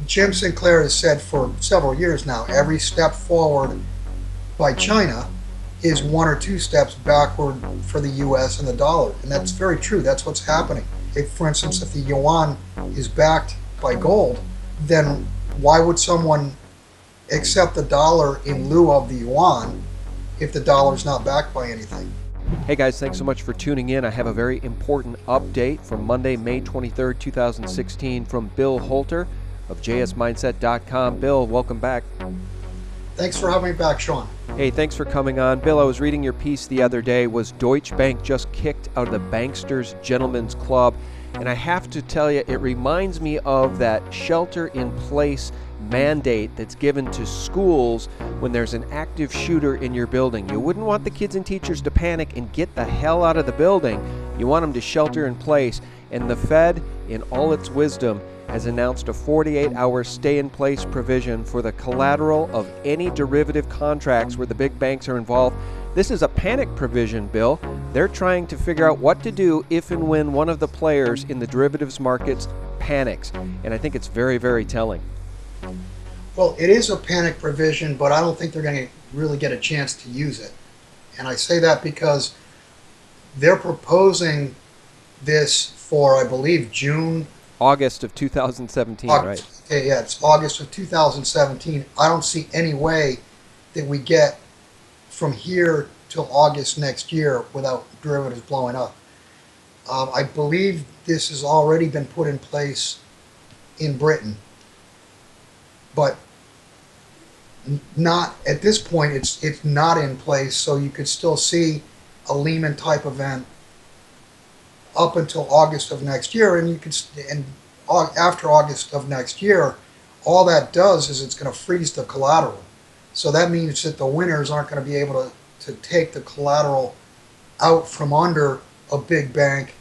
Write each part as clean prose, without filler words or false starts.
Jim Sinclair has said for several years now, every step forward by China is one or two steps backward for the US and the dollar. And that's very true. That's what's happening. If, for instance, if the yuan is backed by gold, then why would someone accept the dollar in lieu of the yuan if the dollar is not backed by anything? Hey guys, thanks so much for tuning in. I have a very important update from Monday, May 23rd, 2016 from Bill Holter of JSMineset.com. Bill, welcome back. Thanks for having me back, Sean. Hey, thanks for coming on. Bill, I was reading your piece the other day. Was Deutsche Bank just kicked out of the Banksters Gentlemen's Club? And I have to tell you, it reminds me of that shelter-in-place mandate that's given to schools when there's an active shooter in your building. You wouldn't want the kids and teachers to panic and get the hell out of the building. You want them to shelter in place. And the Fed, in all its wisdom, has announced a 48-hour stay-in-place provision for the collateral of any derivative contracts where the big banks are involved. This is a panic provision, Bill. They're trying to figure out what to do if and when one of the players in the derivatives markets panics. And I think it's very, very telling. Well, it is a panic provision, but I don't think they're going to really get a chance to use it. And I say that because they're proposing this for, I believe, August of 2017, right? Okay, yeah, it's August of 2017. I don't see any way that we get from here till August next year without derivatives blowing up. I believe this has already been put in place in Britain, but not at this point. It's not in place, so you could still see a Lehman type event up until August of next year, and after August of next year, all that does is it's going to freeze the collateral. So that means that the winners aren't going to be able to take the collateral out from under a big bank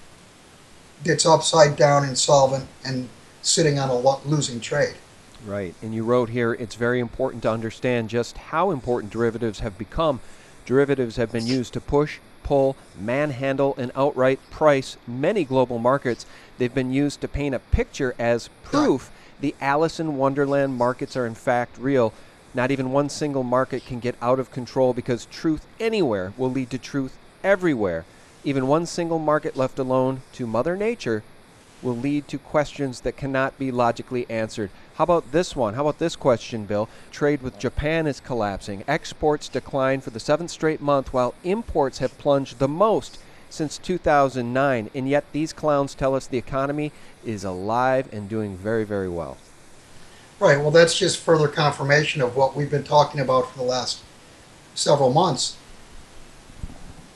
that's upside down, insolvent, and sitting on a losing trade. Right, and you wrote here, it's very important to understand just how important derivatives have become. Derivatives have been used to push, pull, manhandle, and outright price many global markets. They've been used to paint a picture as proof the Alice in Wonderland markets are in fact real. Not even one single market can get out of control because truth anywhere will lead to truth everywhere. Even one single market left alone to Mother Nature will lead to questions that cannot be logically answered. How about this one? How about this question, Bill? Trade with Japan is collapsing. Exports decline for the 7th straight month, while imports have plunged the most since 2009. And yet these clowns tell us the economy is alive and doing very, very well. Right. Well, that's just further confirmation of what we've been talking about for the last several months.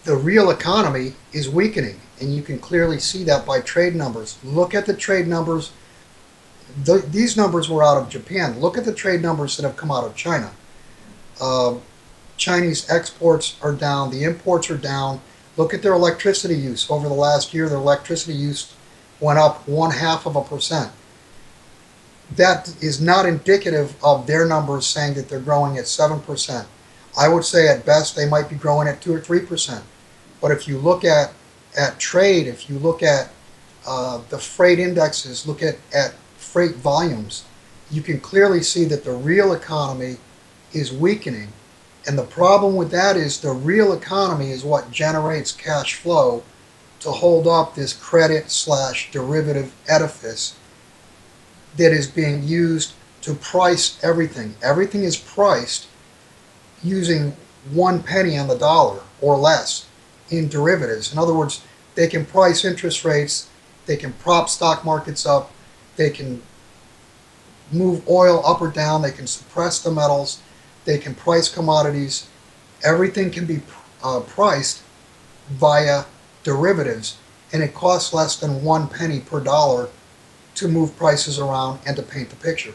The real economy is weakening, and you can clearly see that by trade numbers. Look at the trade numbers. These numbers were out of Japan. Look at the trade numbers that have come out of China. Chinese exports are down. The imports are down. Look at their electricity use. Over the last year, their electricity use went up 0.5%. That is not indicative of their numbers saying that they're growing at 7%. I would say at best they might be growing at 2 or 3%. But if you look at trade, if you look at the freight indexes, look at freight volumes, you can clearly see that the real economy is weakening. And the problem with that is the real economy is what generates cash flow to hold up this credit/derivative edifice that is being used to price everything. Everything is priced using 1 penny on the dollar or less in derivatives. In other words, they can price interest rates, they can prop stock markets up, they can move oil up or down, they can suppress the metals, they can price commodities. Everything can be priced via derivatives, and it costs less than 1 penny per dollar to move prices around and to paint the picture.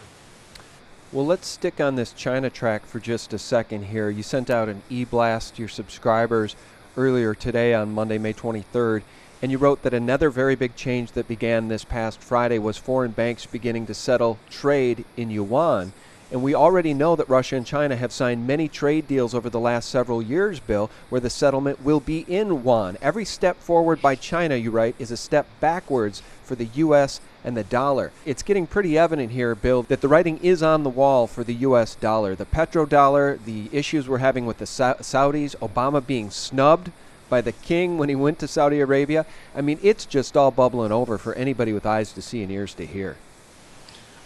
Well, let's stick on this China track for just a second here. You sent out an e-blast to your subscribers earlier today on Monday, May 23rd, and you wrote that another very big change that began this past Friday was foreign banks beginning to settle trade in Yuan. And we already know that Russia and China have signed many trade deals over the last several years, Bill, where the settlement will be in yuan. Every step forward by China, you write, is a step backwards for the U.S. and the dollar. It's getting pretty evident here, Bill, that the writing is on the wall for the U.S. dollar. The petrodollar, the issues we're having with the Saudis, Obama being snubbed by the king when he went to Saudi Arabia. I mean, it's just all bubbling over for anybody with eyes to see and ears to hear.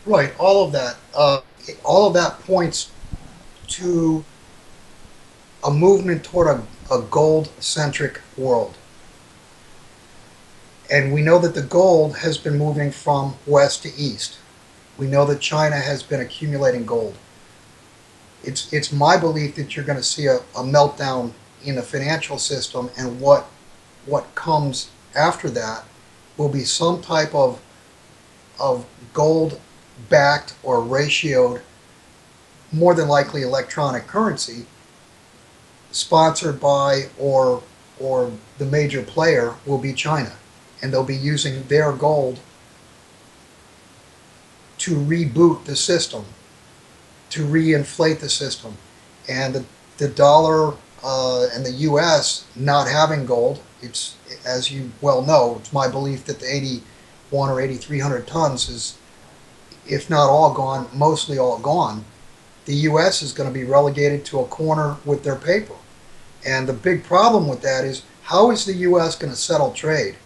Right, all of that. All of that points to a movement toward a gold-centric world. And we know that the gold has been moving from west to east. We know that China has been accumulating gold. It's my belief that you're going to see a meltdown in the financial system, and what comes after that will be some type of gold-backed or ratioed, more than likely electronic currency, sponsored by or the major player will be China. And they'll be using their gold to reboot the system, to reinflate the system. And the dollar and the U.S. not having gold, it's, as you well know, it's my belief that the 81 or 8,300 tons is, if not all gone, mostly all gone. The U.S. is going to be relegated to a corner with their paper. And the big problem with that is, how is the U.S. going to settle trade?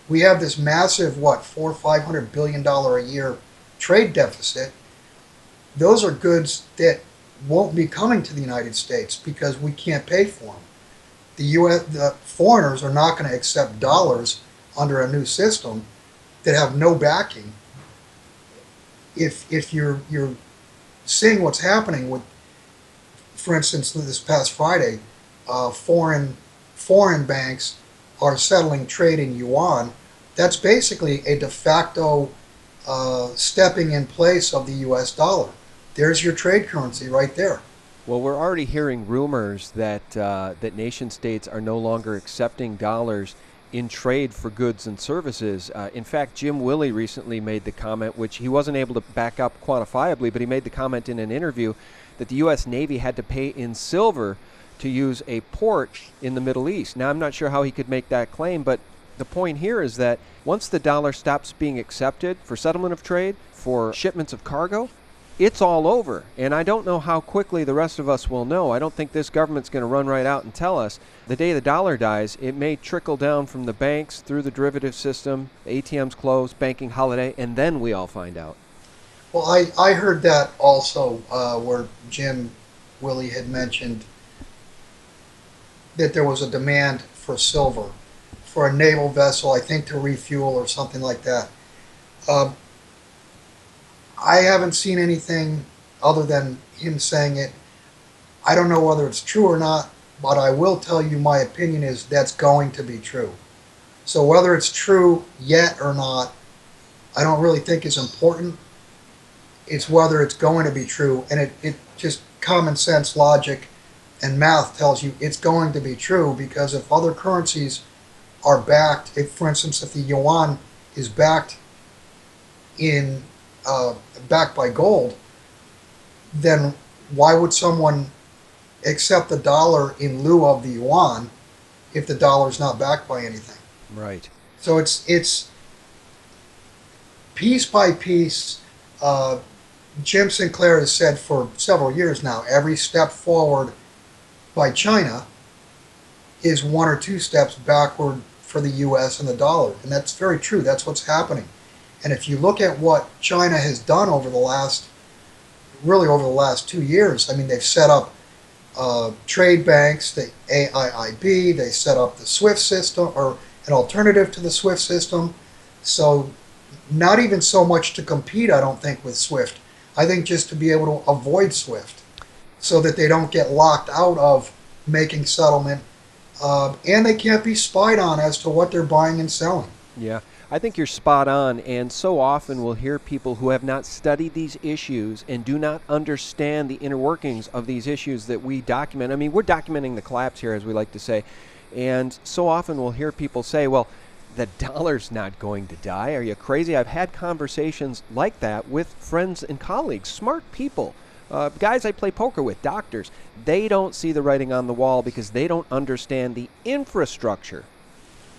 We have this massive, $400 or $500 billion a year trade deficit. Those are goods that won't be coming to the United States because we can't pay for them. The foreigners are not going to accept dollars under a new system that have no backing. If you're seeing what's happening with, for instance, this past Friday, foreign banks are settling trade in yuan. That's basically a de facto stepping in place of the U.S. dollar. There's your trade currency right there. Well, we're already hearing rumors that that nation states are no longer accepting dollars in trade for goods and services. In fact, Jim Willey recently made the comment, which he wasn't able to back up quantifiably, but he made the comment in an interview that the U.S. Navy had to pay in silver to use a port in the Middle East. Now, I'm not sure how he could make that claim, but the point here is that once the dollar stops being accepted for settlement of trade, for shipments of cargo, it's all over. And I don't know how quickly the rest of us will know. I don't think this government's going to run right out and tell us. The day the dollar dies, it may trickle down from the banks through the derivative system, ATMs close, banking holiday, and then we all find out. Well, I heard that also, where Jim Willey had mentioned that there was a demand for silver for a naval vessel, I think to refuel or something like that. I haven't seen anything other than him saying it. I don't know whether it's true or not, but I will tell you my opinion is that's going to be true. So whether it's true yet or not, I don't really think is important. It's whether it's going to be true, and it just common sense logic and math tells you it's going to be true, because if other currencies are backed, if for instance if the yuan is backed by gold, then why would someone accept the dollar in lieu of the yuan if the dollar is not backed by anything? Right. So it's piece by piece. Jim Sinclair has said for several years now, every step forward by China is one or two steps backward for the U.S. and the dollar. And that's very true. That's what's happening. And if you look at what China has done over the last 2 years, I mean, they've set up trade banks, the AIIB, they set up the SWIFT system, or an alternative to the SWIFT system. So not even so much to compete, I don't think, with SWIFT. I think just to be able to avoid SWIFT so that they don't get locked out of making settlement, and they can't be spied on as to what they're buying and selling. Yeah, I think you're spot on, and so often we'll hear people who have not studied these issues and do not understand the inner workings of these issues that we document. I mean, we're documenting the collapse here, as we like to say, and so often we'll hear people say, well, the dollar's not going to die. Are you crazy? I've had conversations like that with friends and colleagues, smart people, guys I play poker with, doctors, they don't see the writing on the wall because they don't understand the infrastructure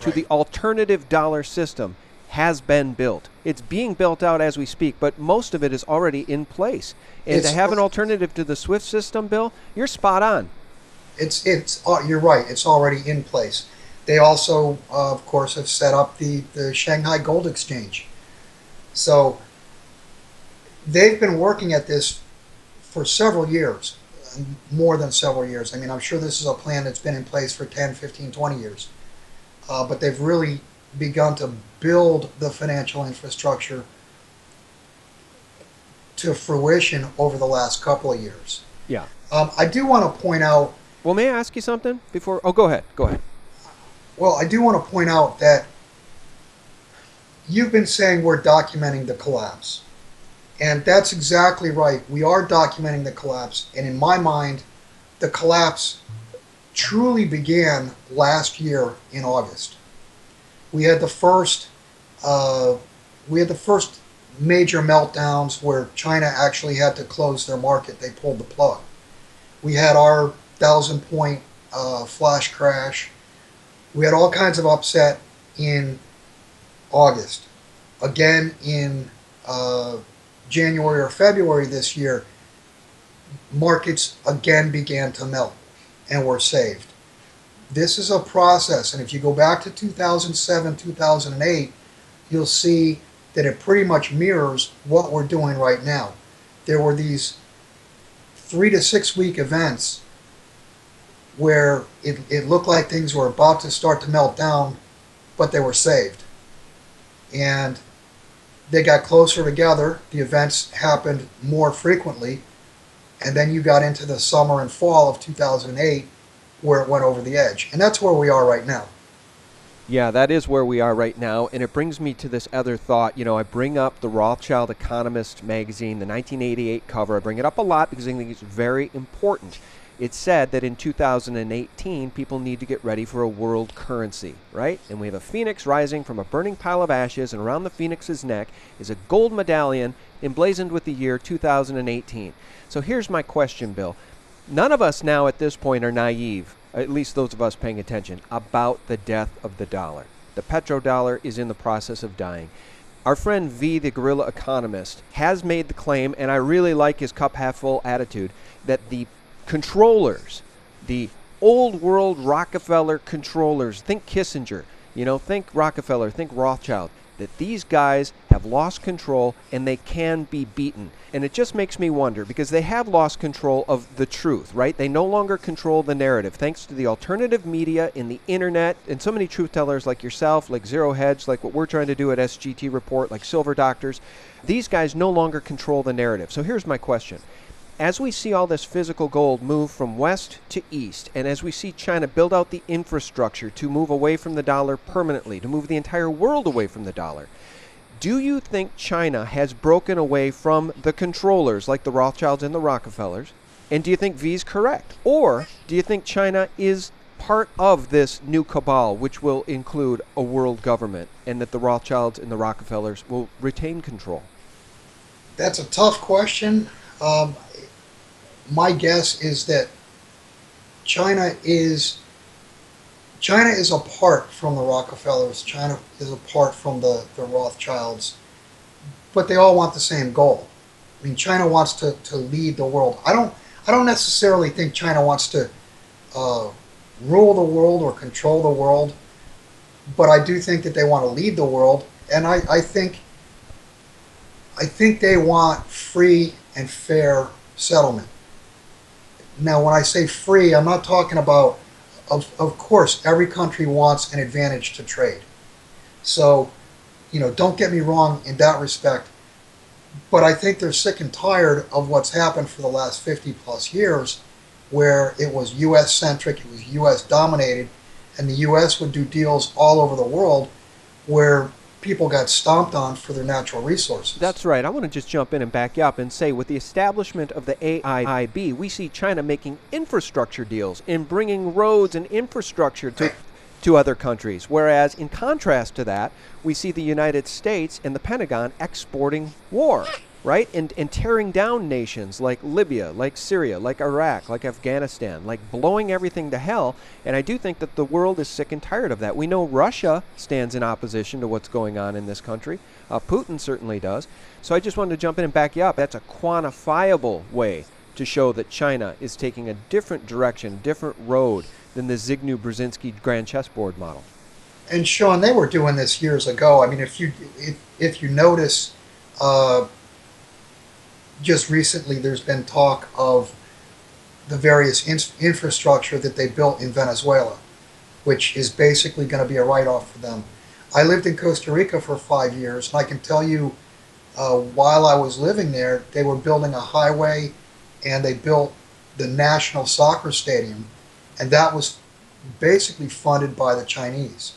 to the alternative dollar system has been built. It's being built out as we speak, but most of it is already in place. And to have an alternative to the SWIFT system, Bill, you're spot on. You're right. It's already in place. They also, of course, have set up the Shanghai Gold Exchange. So they've been working at this for several years, more than several years. I mean, I'm sure this is a plan that's been in place for 10, 15, 20 years. But they've really begun to build the financial infrastructure to fruition over the last couple of years. Yeah. I do want to point out. Well, may I ask you something before? Oh, go ahead. Go ahead. Well, I do want to point out that you've been saying we're documenting the collapse. And that's exactly right. We are documenting the collapse. And in my mind, the collapse truly began last year in August. We had the first major meltdowns where China actually had to close their market. They pulled the plug. We had our 1,000-point flash crash. We had all kinds of upset in August. Again, in January or February this year, markets again began to melt and were saved. This is a process, and if you go back to 2007, 2008, you'll see that it pretty much mirrors what we're doing right now. There were these 3 to 6 week events where it looked like things were about to start to melt down, but they were saved. And they got closer together. The events happened more frequently. And then you got into the summer and fall of 2008 where it went over the edge. And that's where we are right now. Yeah, that is where we are right now. And it brings me to this other thought. You know, I bring up the Rothschild Economist magazine, the 1988 cover. I bring it up a lot because I think it's very important. It said that in 2018, people need to get ready for a world currency, right? And we have a phoenix rising from a burning pile of ashes, and around the phoenix's neck is a gold medallion emblazoned with the year 2018. So here's my question, Bill. None of us now at this point are naive, at least those of us paying attention, about the death of the dollar. The petrodollar is in the process of dying. Our friend V, the guerrilla economist, has made the claim, and I really like his cup half full attitude, that the controllers, the old world Rockefeller controllers, think Kissinger, think Rockefeller, think Rothschild, that these guys have lost control and they can be beaten. And it just makes me wonder, because they have lost control of the truth, right? They no longer control the narrative, thanks to the alternative media and the internet and so many truth tellers like yourself, like Zero Hedge, like what we're trying to do at SGT Report, like Silver Doctors. These guys no longer control the narrative. So here's my question. As we see all this physical gold move from west to east, and as we see China build out the infrastructure to move away from the dollar permanently, to move the entire world away from the dollar, do you think China has broken away from the controllers like the Rothschilds and the Rockefellers? And do you think V's correct? Or do you think China is part of this new cabal, which will include a world government, and that the Rothschilds and the Rockefellers will retain control? That's a tough question. My guess is that China is apart from the Rockefellers. China is apart from the Rothschilds, but they all want the same goal. I mean, China wants to lead the world. I don't necessarily think China wants to rule the world or control the world, but I do think that they want to lead the world, and I think they want free and fair settlement. Now, when I say free, I'm not talking about, of course, every country wants an advantage to trade. So, don't get me wrong in that respect, but I think they're sick and tired of what's happened for the last 50 plus years, where it was U.S. centric, it was U.S. dominated, and the U.S. would do deals all over the world where people got stomped on for their natural resources. That's right. I want to just jump in and back you up and say, with the establishment of the AIIB, we see China making infrastructure deals and bringing roads and infrastructure to other countries. Whereas, in contrast to that, we see the United States and the Pentagon exporting war. right? And tearing down nations like Libya, like Syria, like Iraq, like Afghanistan, like blowing everything to hell. And I do think that the world is sick and tired of that. We know Russia stands in opposition to what's going on in this country. Putin certainly does. So I just wanted to jump in and back you up. That's a quantifiable way to show that China is taking a different direction, a different road than the Zygmunt-Brzezinski grand chessboard model. And Sean, they were doing this years ago. I mean, if you notice, uh, just recently there's been talk of the various infrastructure that they built in Venezuela, which is basically going to be a write-off for them. I lived in Costa Rica for 5 years, and I can tell you, while I was living there, they were building a highway, and they built the national soccer stadium, and that was basically funded by the Chinese.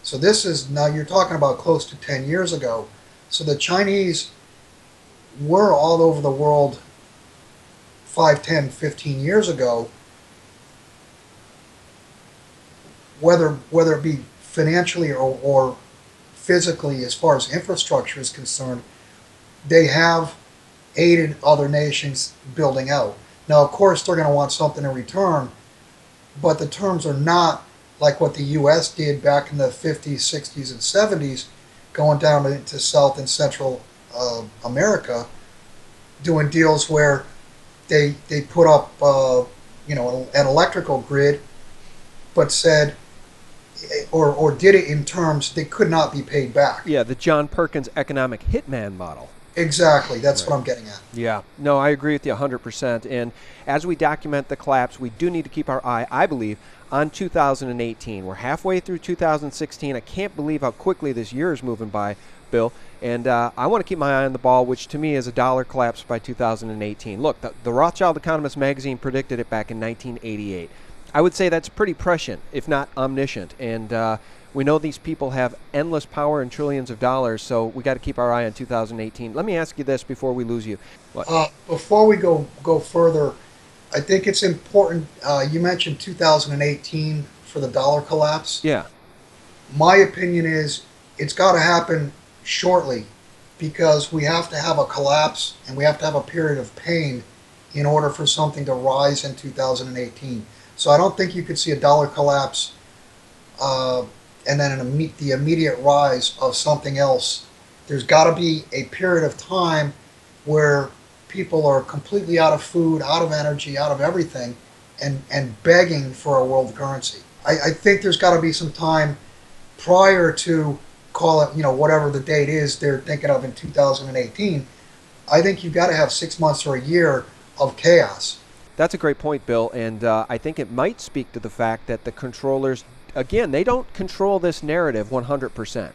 So this is, now you're talking about close to 10 years ago. So the Chinese were all over the world 5, 10, 15 years ago, whether it be financially or physically as far as infrastructure is concerned, they have aided other nations building out. Now, of course, they're going to want something in return, but the terms are not like what the U.S. did back in the 50s, 60s, and 70s, going down into South and Central America, doing deals where they put up an electrical grid, but said or did it in terms they could not be paid back. Yeah, the John Perkins economic hitman model. Exactly, that's Right. what I'm getting at. Yeah, no, I agree with you 100%. And as we document the collapse, we do need to keep our eye, I believe, on 2018. We're halfway through 2016. I can't believe how quickly this year is moving by, Bill. And I want to keep my eye on the ball, which to me is a dollar collapse by 2018. Look, the Rothschild Economist magazine predicted it back in 1988. I would say that's pretty prescient, if not omniscient. And we know these people have endless power and trillions of dollars, so we got to keep our eye on 2018. Let me ask you this before we lose you. What? Before we go further, I think it's important. You mentioned 2018 for the dollar collapse. Yeah. My opinion is it's got to happen shortly, because we have to have a collapse and we have to have a period of pain in order for something to rise in 2018. So I don't think you could see a dollar collapse and then the immediate rise of something else. There's got to be a period of time where people are completely out of food, out of energy, out of everything, and begging for a world currency. I think there's got to be some time prior to, call it, whatever the date is they're thinking of in 2018. I think you've got to have 6 months or a year of chaos. That's a great point, Bill, and I think it might speak to the fact that the controllers, again, they don't control this narrative 100%.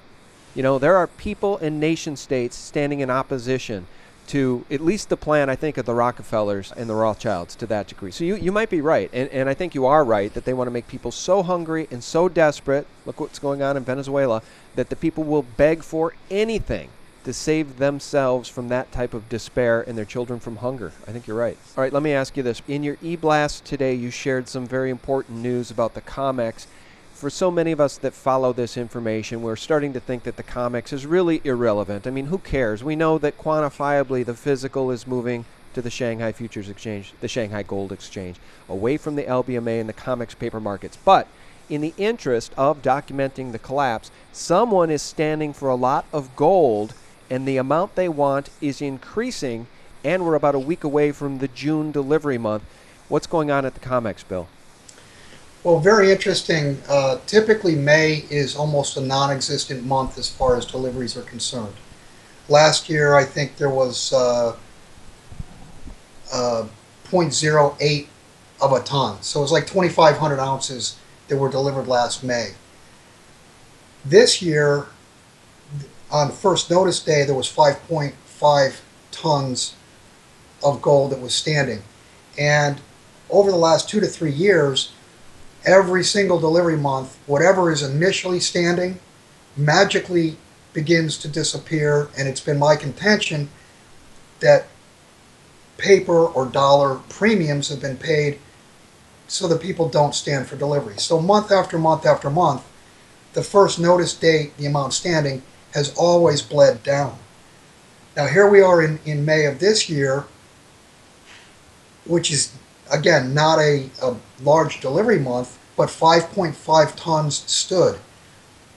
There are people and nation states standing in opposition to at least the plan, I think, of the Rockefellers and the Rothschilds to that degree. So you might be right, and I think you are right, that they want to make people so hungry and so desperate, look what's going on in Venezuela, that the people will beg for anything to save themselves from that type of despair and their children from hunger. I think you're right. All right, let me ask you this. In your e-blast today, you shared some very important news about the COMEX. For so many of us that follow this information, we're starting to think that the COMEX is really irrelevant. I mean, who cares? We know that quantifiably the physical is moving to the Shanghai Futures Exchange, the Shanghai Gold Exchange, away from the LBMA and the COMEX paper markets. But in the interest of documenting the collapse, someone is standing for a lot of gold, and the amount they want is increasing, and we're about a week away from the June delivery month. What's going on at the COMEX, Bill? Well, very interesting. Typically, May is almost a non-existent month as far as deliveries are concerned. Last year, I think there was 0.08 of a ton. So it was like 2,500 ounces that were delivered last May. This year, on first notice day, there was 5.5 tons of gold that was standing. And over the last 2 to 3 years, every single delivery month, whatever is initially standing magically begins to disappear. And it's been my contention that paper or dollar premiums have been paid so that people don't stand for delivery. So month after month after month, the first notice date, the amount standing, has always bled down. Now here we are in May of this year, which is again not a large delivery month, but 5.5 tons stood.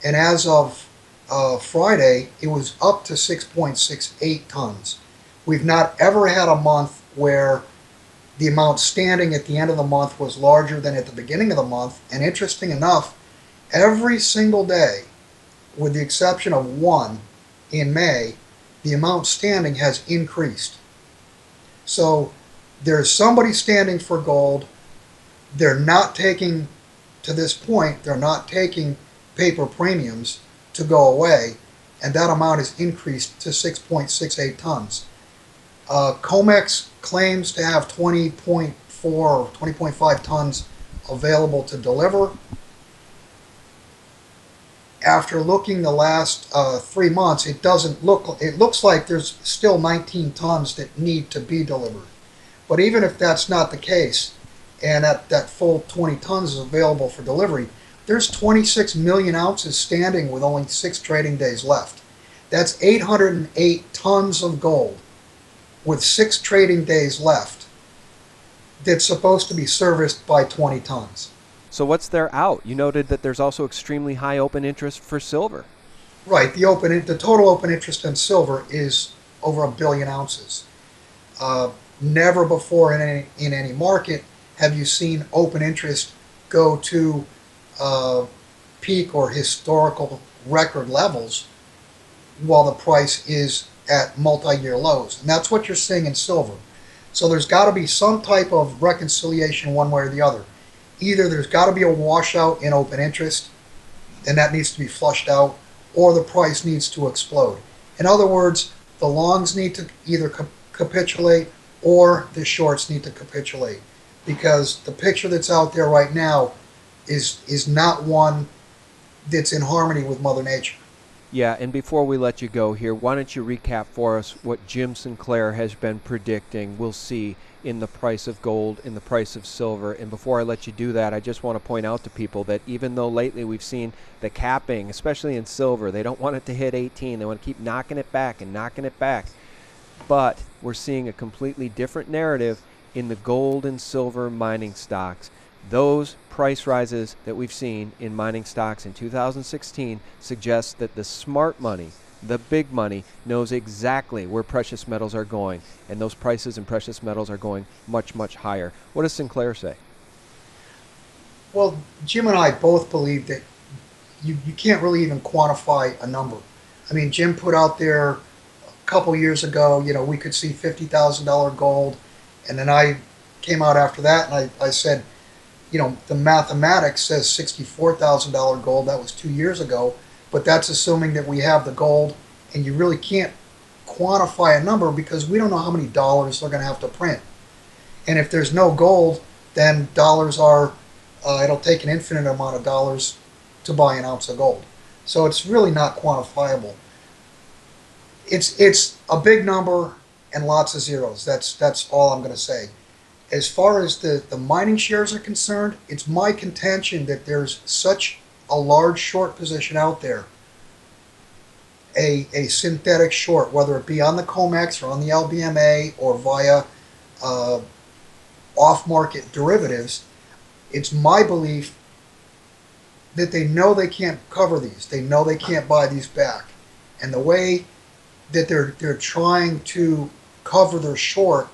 And as of Friday, it was up to 6.68 tons. We've not ever had a month where the amount standing at the end of the month was larger than at the beginning of the month. And interesting enough, every single day, with the exception of one in May, the amount standing has increased. So there's somebody standing for gold. They're not taking, to this point, they're not taking paper premiums to go away, and that amount is increased to 6.68 tons. COMEX claims to have 20.4 or 20.5 tons available to deliver. After looking the last 3 months, it looks like there's still 19 tons that need to be delivered. But even if that's not the case, and that full 20 tons is available for delivery, there's 26 million ounces standing with only 6 trading days left. That's 808 tons of gold with 6 trading days left that's supposed to be serviced by 20 tons. So what's there out? You noted that there's also extremely high open interest for silver. Right, the total open interest in silver is over 1 billion ounces. Never before in any market have you seen open interest go to peak or historical record levels while the price is at multi-year lows. And that's what you're seeing in silver. So there's got to be some type of reconciliation one way or the other. Either there's got to be a washout in open interest, and that needs to be flushed out, or the price needs to explode. In other words, the longs need to either capitulate or the shorts need to capitulate, because the picture that's out there right now is not one that's in harmony with Mother Nature. Yeah, and before we let you go here, why don't you recap for us what Jim Sinclair has been predicting we'll see in the price of gold, in the price of silver. And before I let you do that, I just want to point out to people that even though lately we've seen the capping, especially in silver, they don't want it to hit 18. They want to keep knocking it back and knocking it back. But we're seeing a completely different narrative in the gold and silver mining stocks. Those price rises that we've seen in mining stocks in 2016 suggest that the smart money, the big money, knows exactly where precious metals are going, and those prices in precious metals are going much, much higher. What does Sinclair say? Well, Jim and I both believe that you can't really even quantify a number. I mean, Jim put out there a couple years ago, we could see $50,000 gold, and then I came out after that and I said, the mathematics says $64,000 gold. That was 2 years ago, but that's assuming that we have the gold, and you really can't quantify a number because we don't know how many dollars they're going to have to print. And if there's no gold, then dollars are, it'll take an infinite amount of dollars to buy an ounce of gold. So it's really not quantifiable. It's a big number and lots of zeros. That's all I'm going to say. As far as the mining shares are concerned, it's my contention that there's such a large short position out there, a synthetic short, whether it be on the COMEX or on the LBMA or via off-market derivatives. It's my belief that they know they can't cover these. They know they can't buy these back. And the way that they're trying to cover their short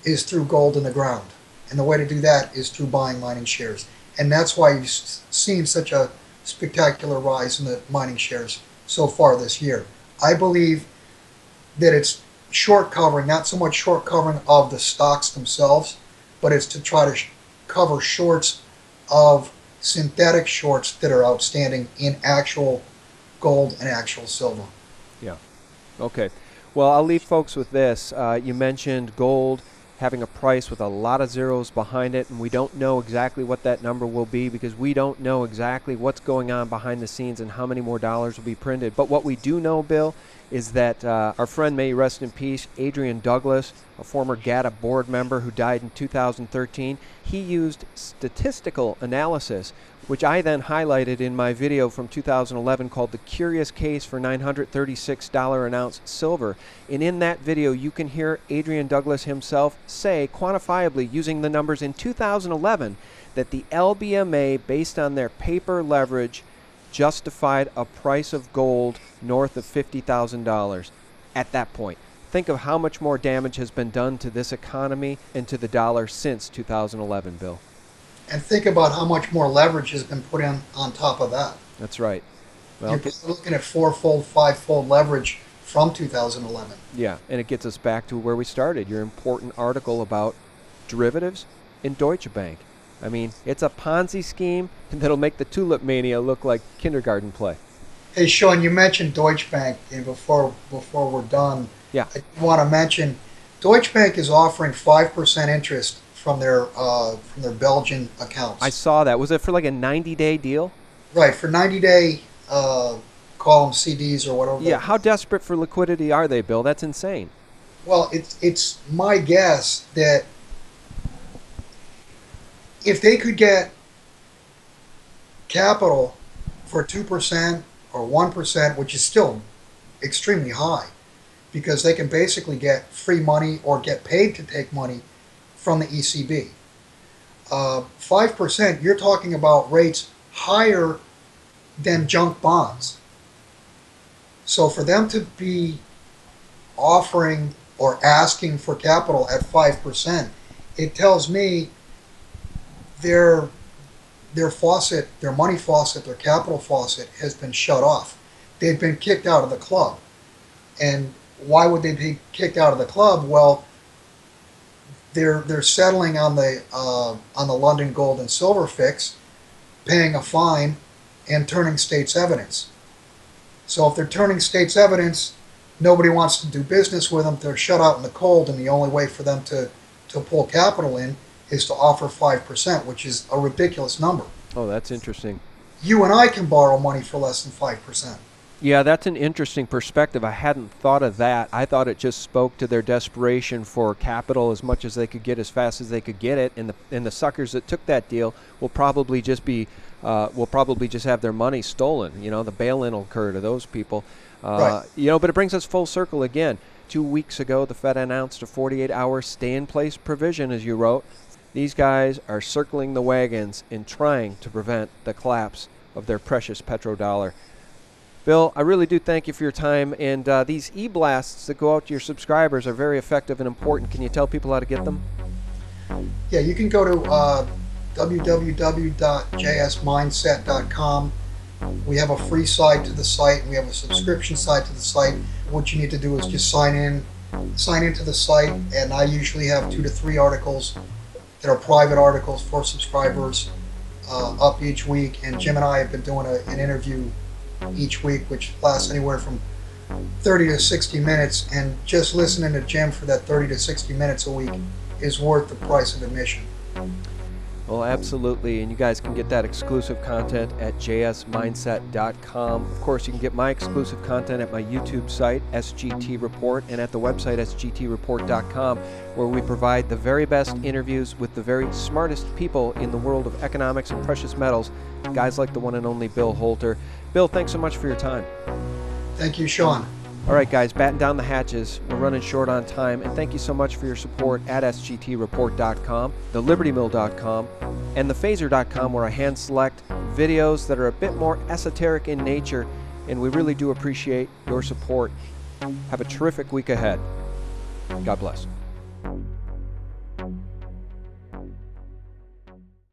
is through gold in the ground. And the way to do that is through buying mining shares. And that's why you've seen such a spectacular rise in the mining shares so far this year. I believe that it's short covering, not so much short covering of the stocks themselves, but it's to try to cover shorts of synthetic shorts that are outstanding in actual gold and actual silver. Yeah. Okay. Well, I'll leave folks with this. You mentioned gold having a price with a lot of zeros behind it, and we don't know exactly what that number will be because we don't know exactly what's going on behind the scenes and how many more dollars will be printed. But what we do know, Bill, is that our friend, may he rest in peace, Adrian Douglas, a former GATA board member who died in 2013, he used statistical analysis which I then highlighted in my video from 2011 called The Curious Case for $936 an ounce silver. And in that video, you can hear Adrian Douglas himself say quantifiably, using the numbers in 2011, that the LBMA, based on their paper leverage, justified a price of gold north of $50,000 at that point. Think of how much more damage has been done to this economy and to the dollar since 2011, Bill. And think about how much more leverage has been put in on top of that. That's right. Well, You're looking at fourfold, fivefold leverage from 2011. yeah, and it gets us back to where we started, your important article about derivatives in Deutsche Bank. I mean, it's a Ponzi scheme that'll make the tulip mania look like kindergarten play. Hey, Sean, you mentioned Deutsche Bank, and before we're done, Yeah. I want to mention Deutsche Bank is offering 5% interest from their Belgian accounts. I saw that. Was it for like a 90-day deal? Right, for 90-day call them CDs or whatever. Yeah, how desperate for liquidity are they, Bill? That's insane. Well, it's my guess that if they could get capital for 2% or 1%, which is still extremely high, because they can basically get free money or get paid to take money from the ECB. 5%, you're talking about rates higher than junk bonds. So for them to be offering or asking for capital at 5%, it tells me their faucet, their money faucet, their capital faucet has been shut off. They've been kicked out of the club. And why would they be kicked out of the club? Well, they're settling on the London gold and silver fix, paying a fine, and turning state's evidence. So if they're turning state's evidence, nobody wants to do business with them. They're shut out in the cold, and the only way for them to pull capital in is to offer 5%, which is a ridiculous number. Oh, that's interesting. You and I can borrow money for less than 5%. Yeah, that's an interesting perspective. I hadn't thought of that. I thought it just spoke to their desperation for capital as much as they could get as fast as they could get it, and the suckers that took that deal will probably just have their money stolen. You know, the bail-in will occur to those people. Right. You know, but it brings us full circle again. 2 weeks ago, the Fed announced a 48-hour stay-in-place provision, as you wrote. These guys are circling the wagons and trying to prevent the collapse of their precious petrodollar. Bill, I really do thank you for your time, and these e-blasts that go out to your subscribers are very effective and important. Can you tell people how to get them? Yeah, you can go to www.jsmineset.com. We have a free side to the site, and we have a subscription side to the site. What you need to do is just sign into the site, and I usually have 2 to 3 articles that are private articles for subscribers up each week, and Jim and I have been doing an interview each week, which lasts anywhere from 30 to 60 minutes, and just listening to Jim for that 30 to 60 minutes a week is worth the price of admission. Well, absolutely, and you guys can get that exclusive content at jsmineset.com. Of course, you can get my exclusive content at my YouTube site, SGT Report, and at the website, sgtreport.com, where we provide the very best interviews with the very smartest people in the world of economics and precious metals, guys like the one and only Bill Holter. Bill, thanks so much for your time. Thank you, Sean. All right, guys, batten down the hatches. We're running short on time, and thank you so much for your support at sgtreport.com, thelibertymill.com, and thephaser.com, where I hand select videos that are a bit more esoteric in nature, and we really do appreciate your support. Have a terrific week ahead. God bless.